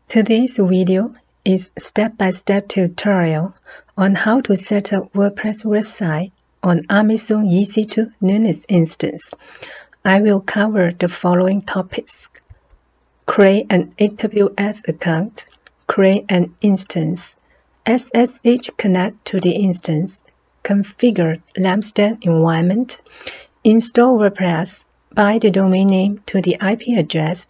Today's video is a step-by-step tutorial on how to set up WordPress website on Amazon EC2 Linux instance. I will cover the following topics: create an AWS account, create an instance, SSH connect to the instance, configure Lampstand environment, install WordPress, bind the domain name to the IP address.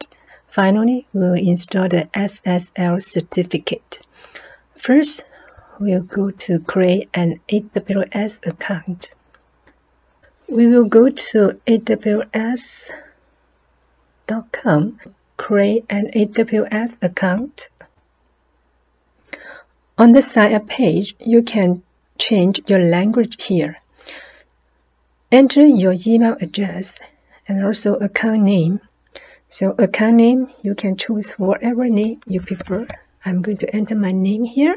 Finally, we'll install the Ssl Certificate. First, we'll go to create an AWS account. We will go to aws.com, create an AWS account. On the sign up page, you can change your language here. Enter your email address and also account name. So account name, you can choose whatever name you prefer. I'm going to enter my name here.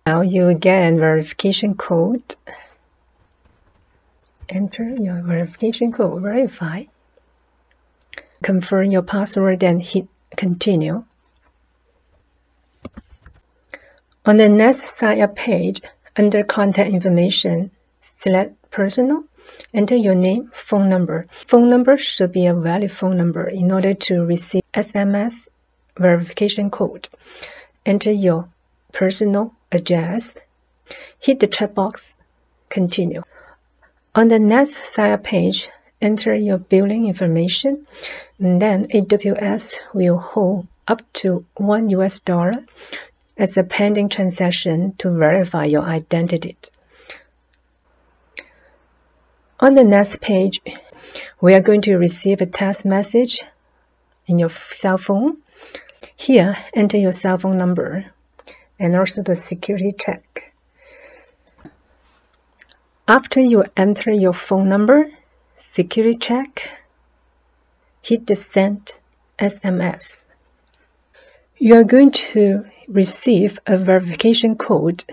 Now you will get a verification code. Enter your verification code, verify. Confirm your password, then hit continue. On the next sign up page, under contact information, select personal. Enter your name, phone number. Phone number should be a valid phone number in order to receive SMS verification code. Enter your personal address. Hit the checkbox, continue. On the next sign up page, enter your billing information, and then AWS will hold up to $1 as a pending transaction to verify your identity. On the next page, we are going to receive a text message in your cell phone. Here, enter your cell phone number and also the security check. After you enter your phone number, security check, hit the send SMS. You are going to receive a verification code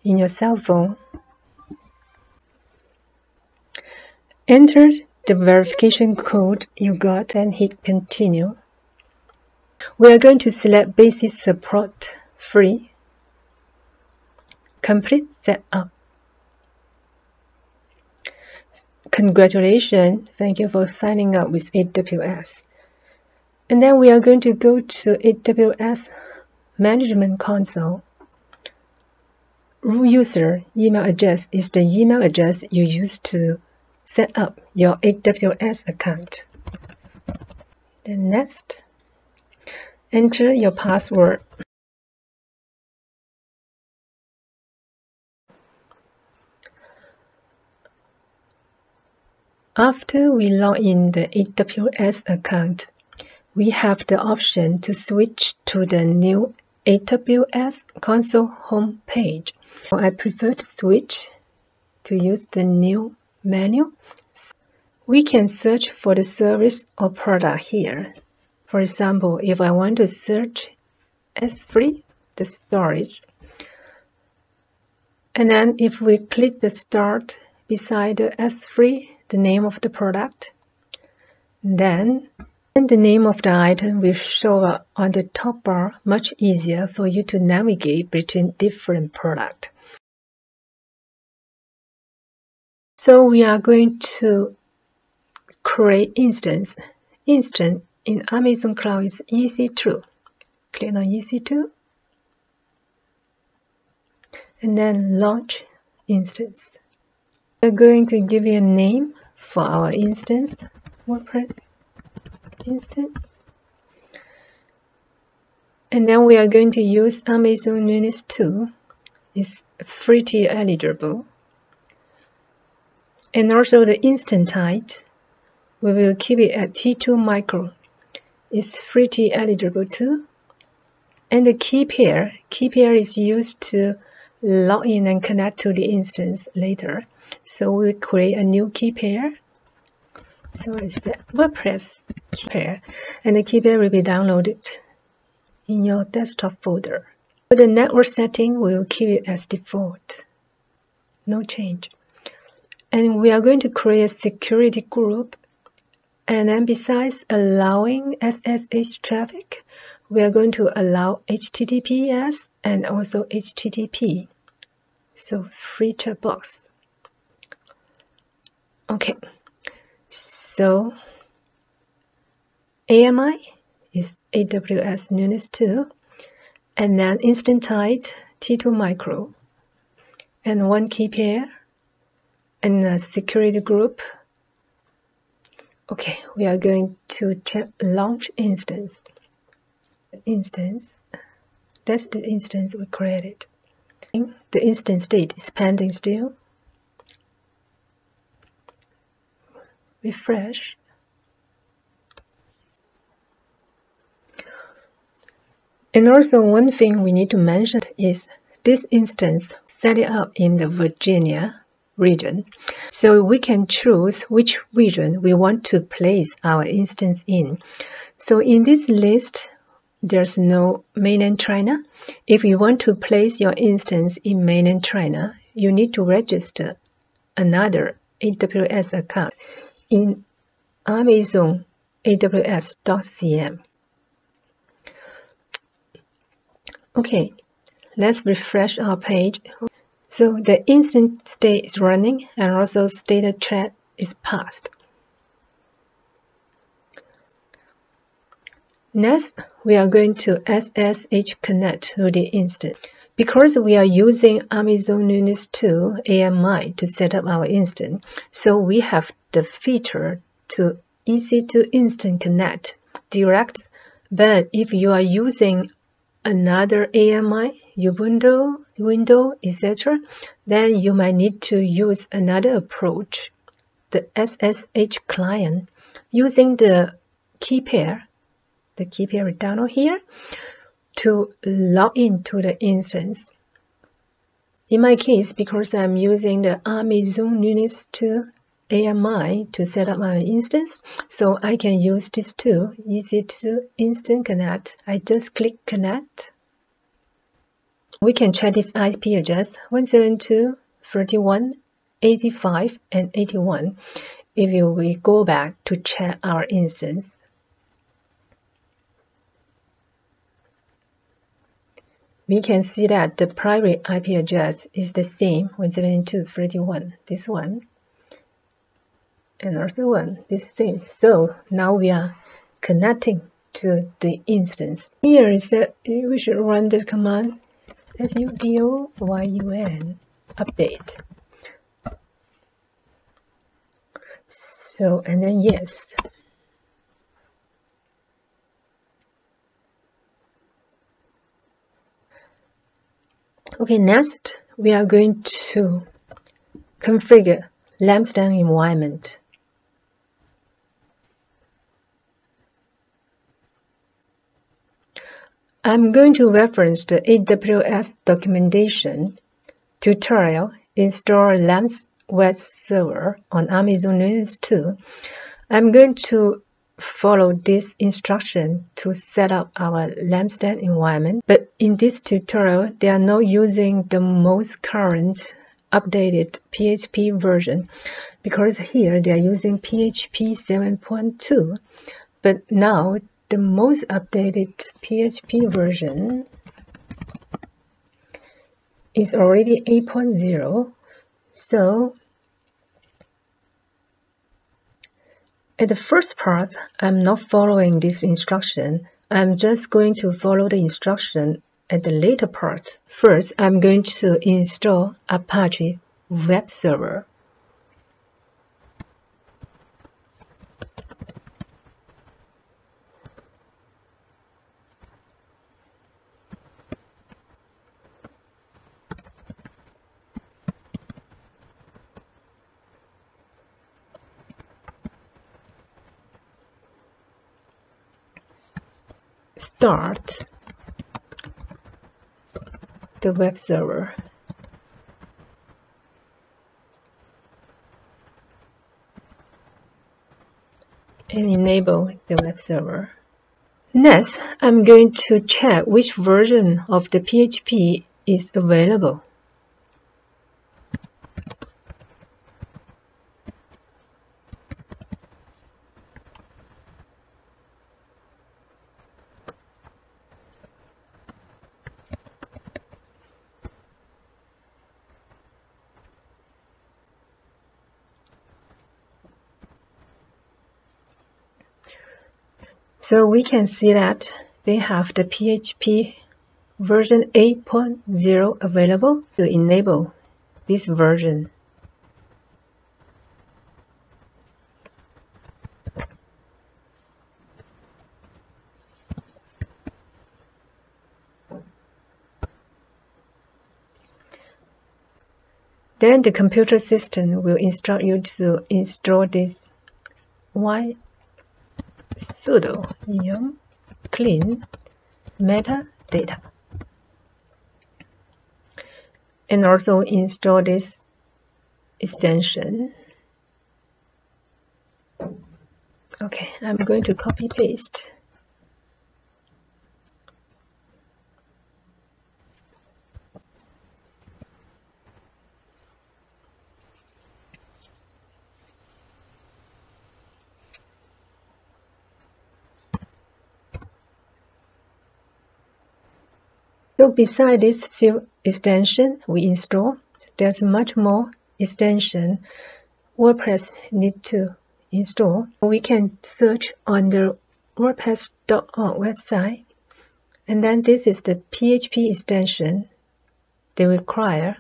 in your cell phone. Enter the verification code you got and hit continue. We are going to select basic support free. Complete setup. Congratulations, thank you for signing up with AWS. And then we are going to go to AWS Management Console. Root user email address is the email address you use to set up your AWS account. Then next, enter your password. After we log in the AWS account, we have the option to switch to the new AWS console home page. I prefer to switch to use the new menu. We can search for the service or product here. For example, if I want to search S3, the storage, and then if we click the start beside the S3, the name of the product, then the name of the item will show up on the top bar, much easier for you to navigate between different products. So we are going to create instance. Instance in Amazon Cloud is EC2. Click on EC2 and then launch instance. We're going to give you a name for our instance, WordPress instance. And then we are going to use Amazon Linux 2. It's free eligible. And also the instance type, we will keep it at T2 micro. It's free eligible too. And the key pair is used to log in and connect to the instance later. So we create a new key pair. So it's the WordPress key pair, and the key pair will be downloaded in your desktop folder. For the network setting, we will keep it as default. No change. And we are going to create a security group And then besides allowing SSH traffic, we are going to allow HTTPS and also HTTP. So free checkbox. Okay, so AMI is AWS Nunis 2, and then instant type T2 micro, and one key pair, and a security group. Okay, we are going to check launch instance. That's the instance we created. The instance state is pending still. Refresh. And also one thing we need to mention is this instance set it up in the Virginia region. So we can choose which region we want to place our instance in. So in this list, there's no mainland China. If you want to place your instance in mainland China, you need to register another AWS account in Amazon AWS.cm. Okay, let's refresh our page. So the instance state is running and also status thread is passed. Next, we are going to SSH connect to the instance. Because we are using Amazon Nunis 2 AMI to set up our instance, so we have the feature to EC2 instant connect direct. But if you are using another AMI, Ubuntu, etc., then you might need to use another approach, the SSH client, using the key pair down here, to log into the instance. In my case, because I'm using the Amazon Nunis 2 AMI to set up my instance, so I can use this too, EC2 Instant Connect. I just click Connect. We can check this IP address 172.31.85 and 81 if we go back to check our instance. We can see that the private IP address is the same, 172.31, this one, and also one, this same. So now we are connecting to the instance. Here is that we should run the command sudo yun update. So, and then yes. Okay, next we are going to configure Lampstand environment. I'm going to reference the AWS documentation tutorial, install Lampstand web server on Amazon Nunis 2. I'm going to follow this instruction to set up our Lampstand environment. But in this tutorial, they are not using the most current updated PHP version, because here they are using PHP 7.2. But now the most updated PHP version is already 8.0. So at the first part, I'm not following this instruction. I'm just going to follow the instruction at the later part. First, I'm going to install Apache web server. Start the web server. And enable the web server. Next, I'm going to check which version of the PHP is available. So we can see that they have the PHP version 8.0 available to enable this version. Then the computer system will instruct you to install this sudo yum clean metadata, and also install this extension. Okay, I'm going to copy paste. So beside this few extension we install, there's much more extension WordPress need to install. We can search on the wordpress.org website, and then this is the PHP extension they require,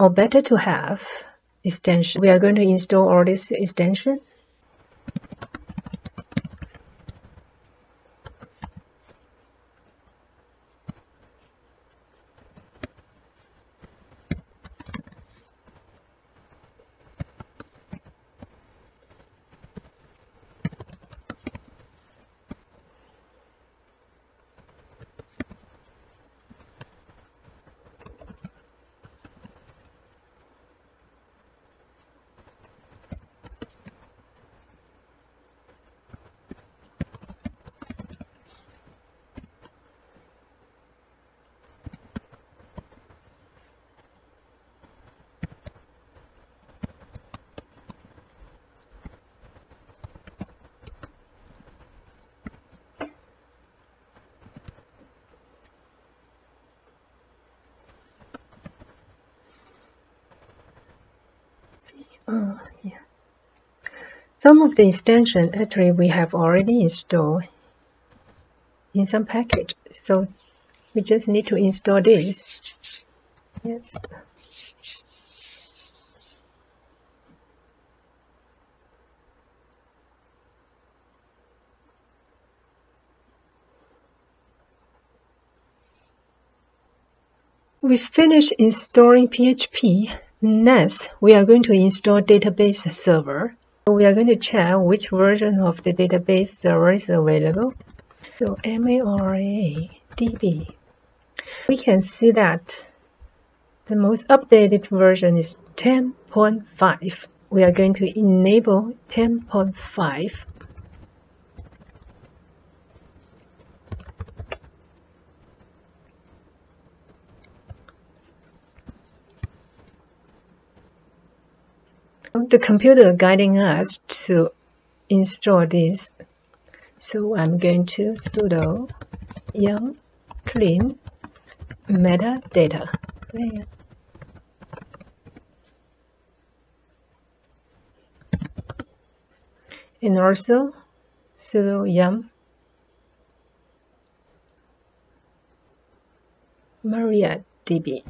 or better to have extension. We are going to install all this extension. Yeah. Some of the extension actually we have already installed in some package, so we just need to install this. Yes. We finished installing PHP. Next, we are going to install database server. We are going to check which version of the database server is available. So mariadb. We can see that the most updated version is 10.5. We are going to enable 10.5. The computer guiding us to install this. So I'm going to sudo yum clean metadata. And also sudo yum mariadb.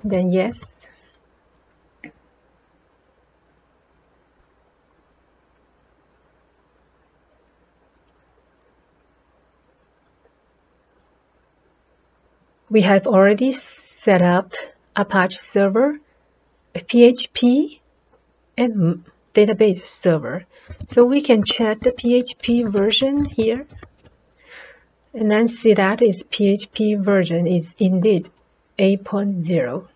Then yes. We have already set up Apache server, PHP, and database server. So we can check the PHP version here, and then see that its PHP version is indeed 8.0.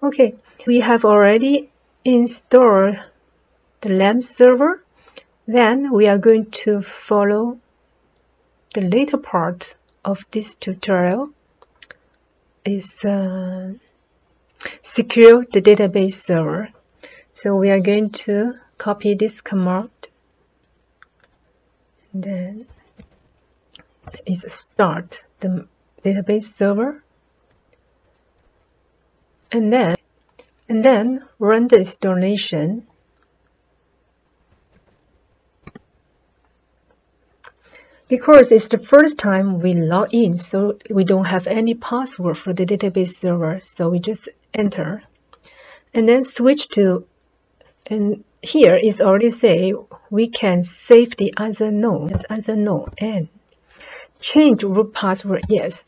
Okay, we have already installed the Lamp server. Then we are going to follow the later part of this tutorial. Is secure the database server. So we are going to copy this command. Then it's start the database server. and then run the installation. Because it's the first time we log in, so we don't have any password for the database server, so we just enter and then switch to, and here it's already say we can save the other node and change root password. Yes,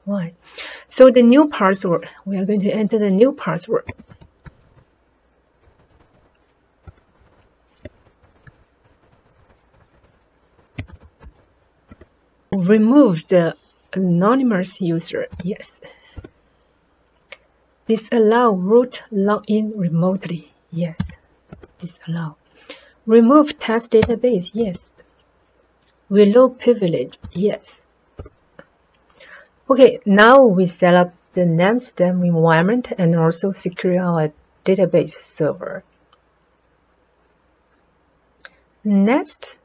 why? So the new password, we are going to enter the new password. Remove the anonymous user. Yes. Disallow root login remotely. Yes. Disallow. Remove test database. Yes. Reload privilege. Yes. Okay, now we set up the Lampstand environment and also secure our database server. Next,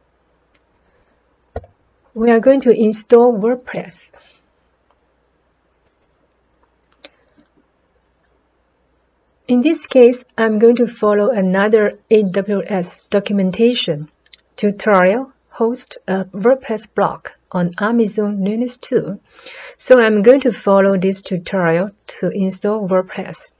we are going to install WordPress. In this case, I'm going to follow another AWS documentation tutorial host a WordPress blog on Amazon Linux 2. So I'm going to follow this tutorial to install WordPress.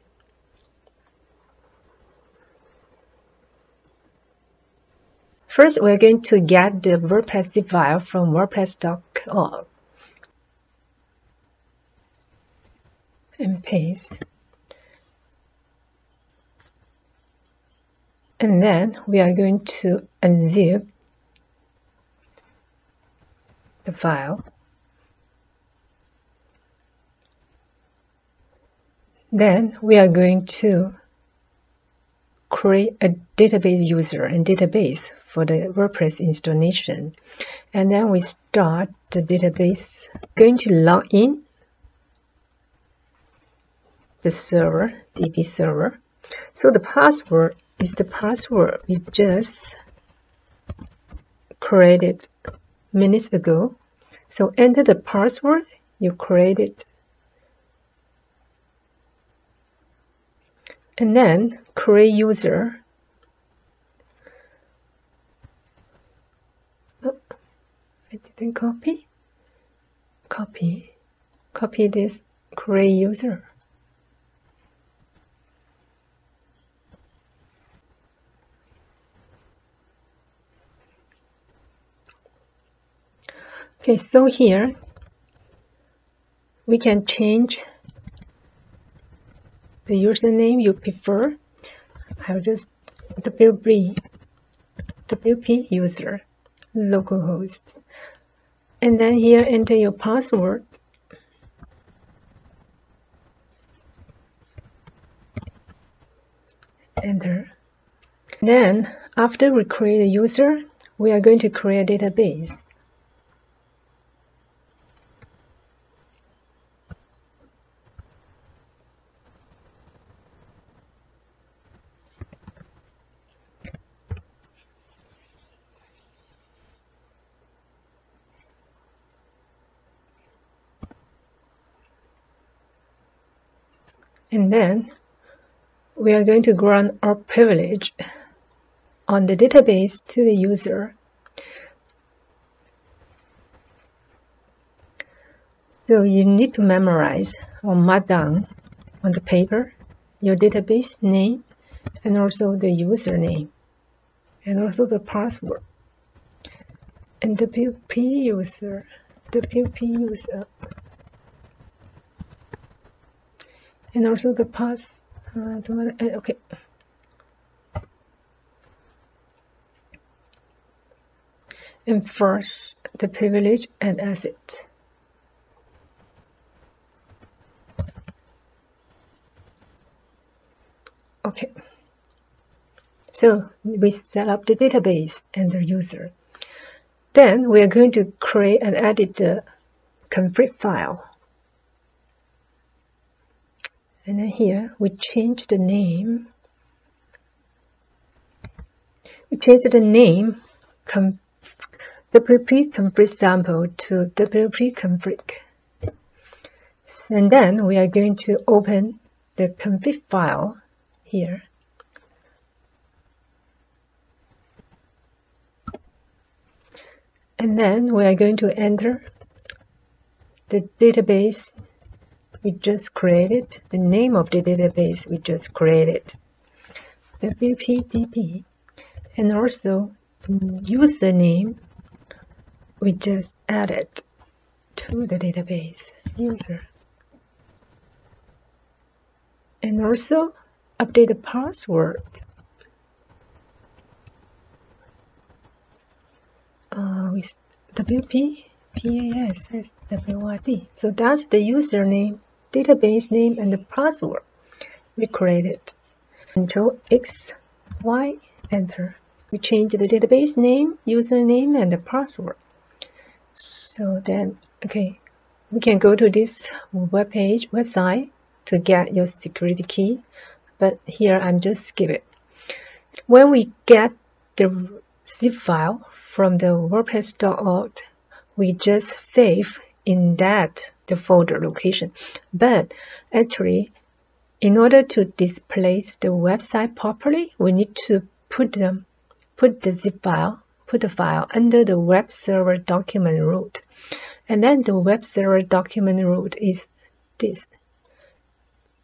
First, we're going to get the WordPress zip file from wordpress.org and paste. And then we are going to unzip the file. Then we are going to create a database user and database for the WordPress installation. And then we start the database. Going to log in the server, DB server. So the password is the password we just created minutes ago. So enter the password you created. And then create user. Oh, I didn't copy. Copy this, create user. Okay, so here we can change the username you prefer. I'll just WP user, localhost. And then here enter your password. Enter. Then after we create a user, we are going to create a database. And then we are going to grant our privilege on the database to the user. So you need to memorize or mark down on the paper your database name and also the username and also the password. And WP user. And also the pass. Okay. And first, the privilege and asset. Okay. So we set up the database and the user. Then we are going to create and edit the config file. And then here we change the name. We change the name wp-config sample to wp-config. And then we are going to open the config file here. And then we are going to enter the database we just created, the name of the database we just created, php-db, and also the username we just added to the database, user. And also update the password. With wp-password. So that's the username, database name, and the password we created. Control X, Y, enter. We change the database name, username, and the password. So then, okay, we can go to this website to get your security key, but here I'm just skip it. When we get the zip file from the wordpress.org, we just save in that the folder location. But actually, in order to display the website properly, we need to put the file under the web server document root. And then the web server document root is this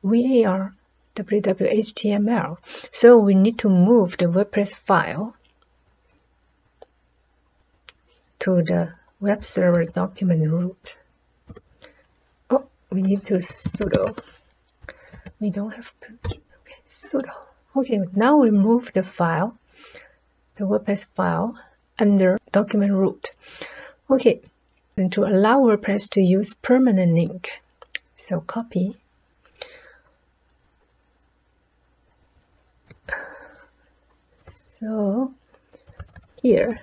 var www.html. So we need to move the WordPress file to the web server document root. Oh, we need to sudo. We don't have sudo. Okay, now we move the file, the WordPress file, under document root. Okay, and to allow WordPress to use permanent link, so copy. So here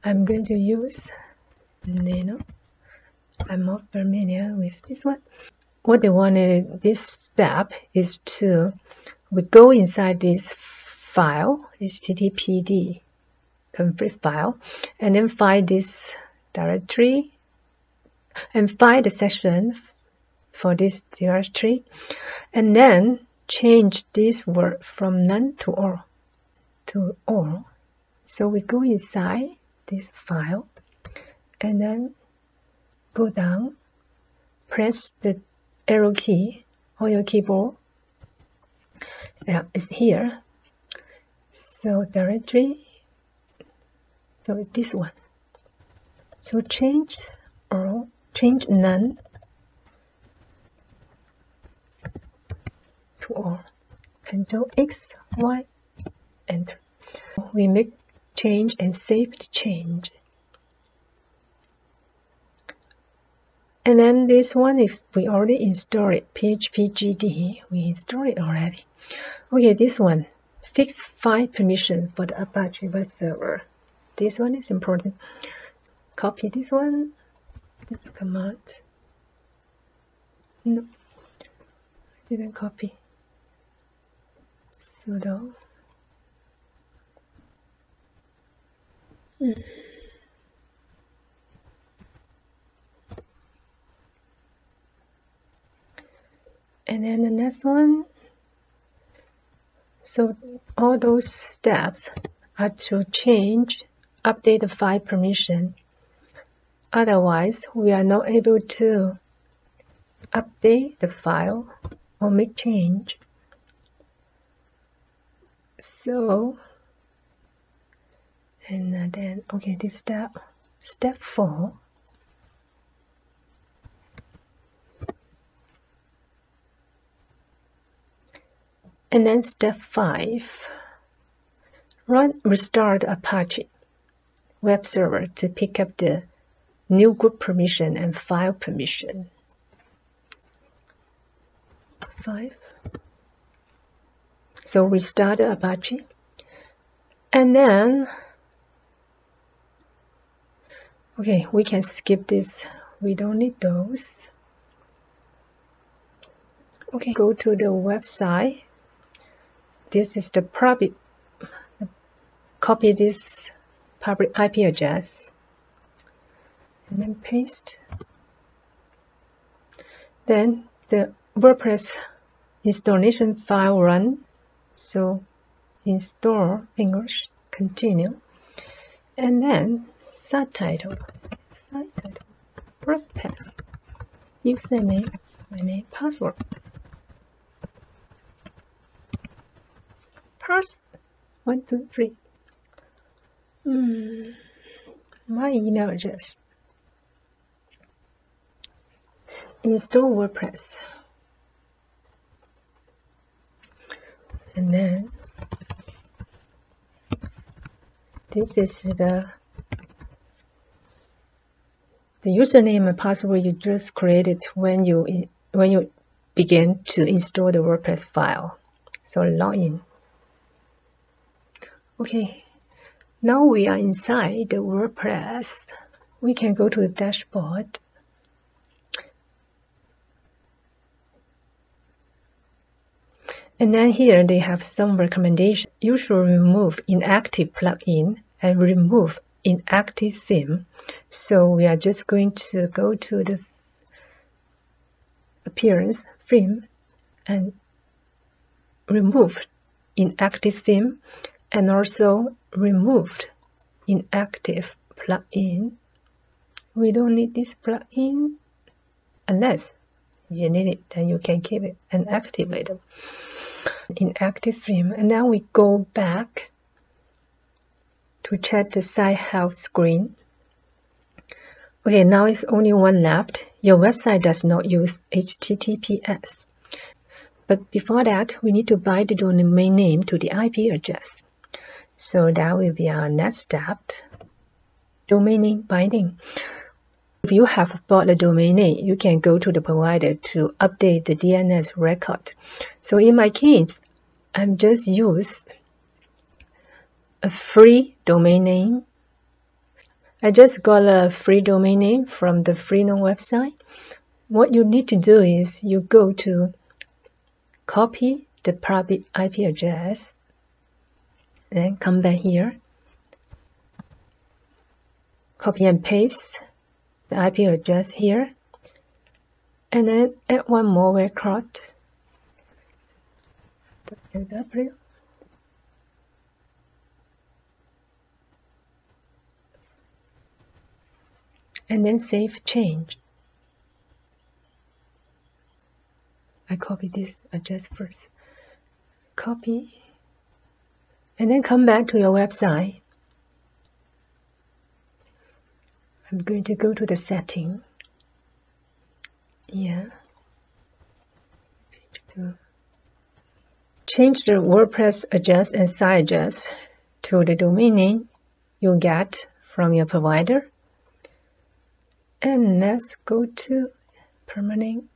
I'm going to use Nano. I'm not familiar with this one. What they wanted this step is to we go inside this file, httpd config file, and then find this directory and find the section for this directory, and then change this word from none to all. So we go inside this file and then go down, press the arrow key on your keyboard. Yeah, it's here. So directory, so it's this one. So change all, change none to all. Control X, Y, enter. We make change and save the change. And then this one is, we already installed it, php-gd, we installed it already. Okay, this one, fixed file permission for the Apache web server. This one is important. Copy this one, this command. No, I didn't copy. Sudo. And then the next one, so all those steps are to change, update the file permission. Otherwise, we are not able to update the file or make change. So, and then, okay, this step 4. And then step 5, restart Apache web server to pick up the new group permission and file permission. 5. So restart Apache. And then, okay, we can skip this. We don't need those. Okay, go to the website. This is the public, copy this public IP address and then paste. Then the WordPress installation file run. So install English, continue, and then subtitle, WordPress, username, my name, password, parse 1, 2, 3. My email address. Install WordPress, and then this is the username and password you just created when you begin to install the WordPress file. So login. Okay, now we are inside the WordPress. We can go to the dashboard. And then here they have some recommendations. You should remove inactive plugin and remove inactive theme. So we are just going to go to the appearance theme and remove inactive theme, and also removed inactive plugin. We don't need this plugin unless you need it, then you can keep it and activate it. Inactive theme, and then we go back to check the site health screen. Okay, now it's only one left. Your website does not use HTTPS. But before that, we need to bind the domain name to the IP address. So that will be our next step. Domain name binding. If you have bought a domain name, you can go to the provider to update the DNS record. So in my case, I'm just use a free domain name. I just got a free domain name from the Freenom website. What you need to do is you go to copy the private IP address, then come back here, copy and paste the IP address here, and then add one more record, www, and then save change. I copy this address first, copy, and then come back to your website. I'm going to go to the setting. Yeah. Change the WordPress address and site address to the domain name you get from your provider. And let's go to permalink.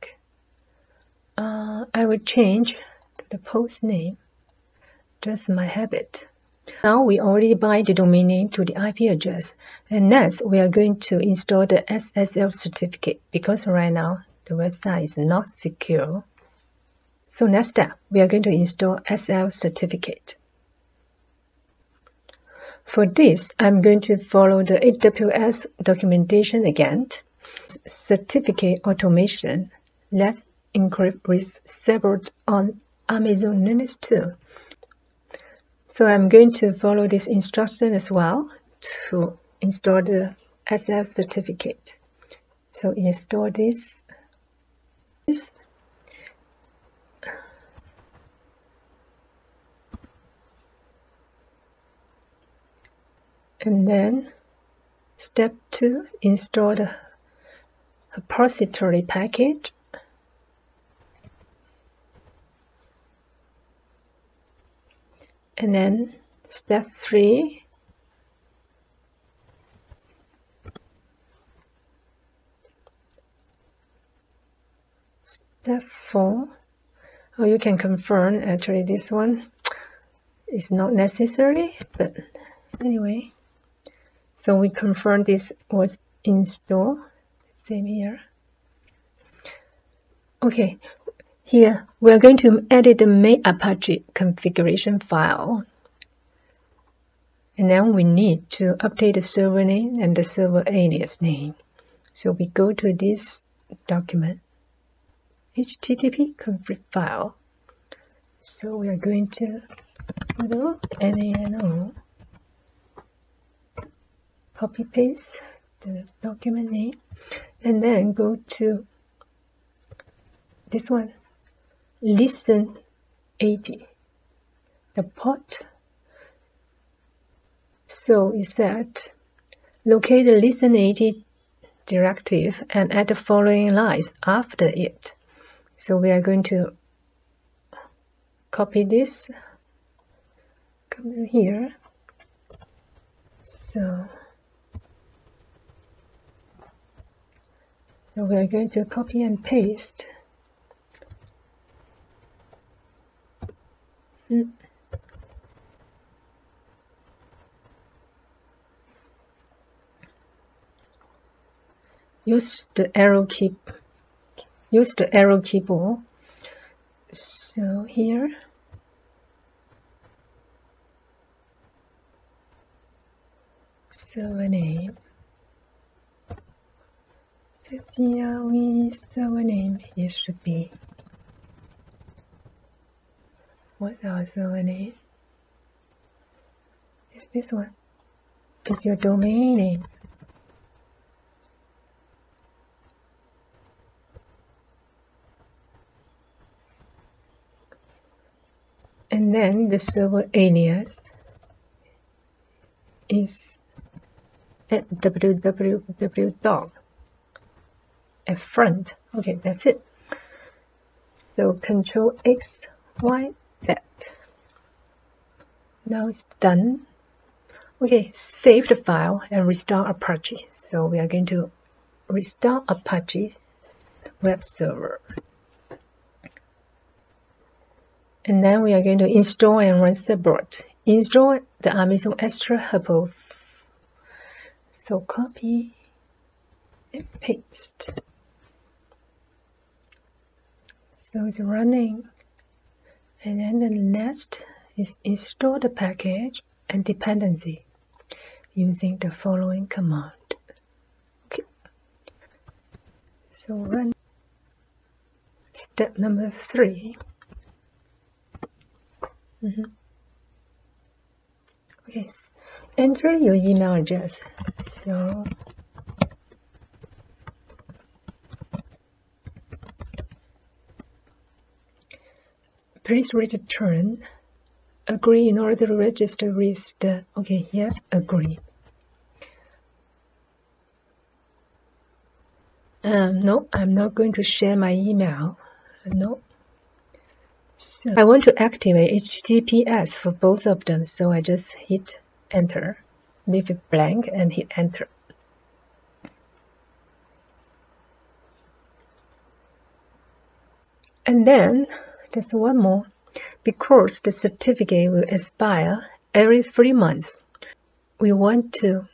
I will change to the post name, just my habit. Now we already bind the domain name to the IP address, and next we are going to install the Ssl certificate because right now the website is not secure. So next step, we are going to install Ssl certificate. For this, I'm going to follow the AWS documentation again. Certificate automation. Let's encrypt with servers on Amazon Linux too. So I'm going to follow this instruction as well to install the Ssl certificate. So install this. And then step 2, install the repository package. And then step 3, step 4, oh, you can confirm. Actually this one is not necessary, but anyway, so we confirm this was installed. Same here. Okay, here we are going to edit the main Apache configuration file, and then we need to update the server name and the server alias name. So we go to this document, http config file, So we are going to sudo nano, copy paste the document name, and then go to this one, listen 80, the port. So is that locate the listen 80 directive and add the following lines after it. So we are going to copy this, come here. So we are going to copy and paste. Use the arrow keyboard. So here, server name. Server name, it should be. What's our server name? It's this one. It's your domain name. And then the server alias is at www.dom at front. Okay, that's it. So Control X, Y, Z. Now it's done. Okay, save the file and restart Apache. So we are going to restart Apache web server. And then we are going to install and run separate. Install the Amazon S3 Hub. So copy and paste. So it's running. And then the next is install the package and dependency using the following command. Okay. So run step number 3. Okay, enter your email address. So please return agree in order to register with the, okay, yes, agree. No, I'm not going to share my email. No. So I want to activate HTTPS for both of them, so I just hit enter, leave it blank and hit enter. And then there's one more. Because the certificate will expire every 3 months, we want to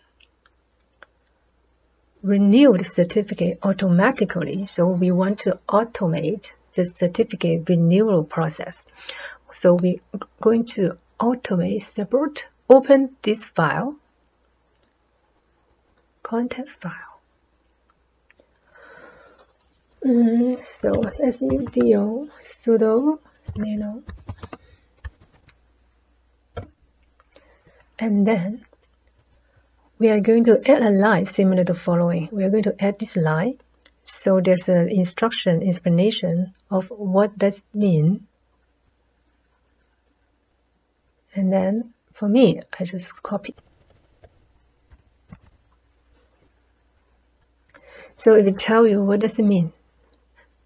renew the certificate automatically. So we want to automate the certificate renewal process. So we're going to automate separate, open this file, content file. So sudo nano, and then we are going to add a line similar to the following. We are going to add this line. So there's an instruction explanation of what does mean. And then for me, I just copy. So it will tell you what does it mean.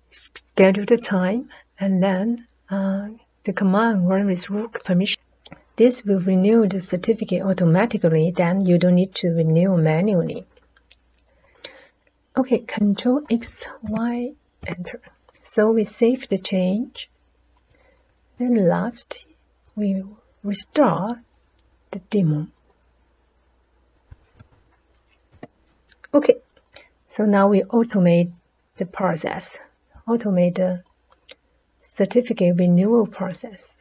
Schedule the time, and then the command run with root permission. This will renew the certificate automatically, then you don't need to renew manually. Okay, Control X, Y, enter. So we save the change. Then last, we restart the demo. Okay, so now we automate the process, automate the certificate renewal process.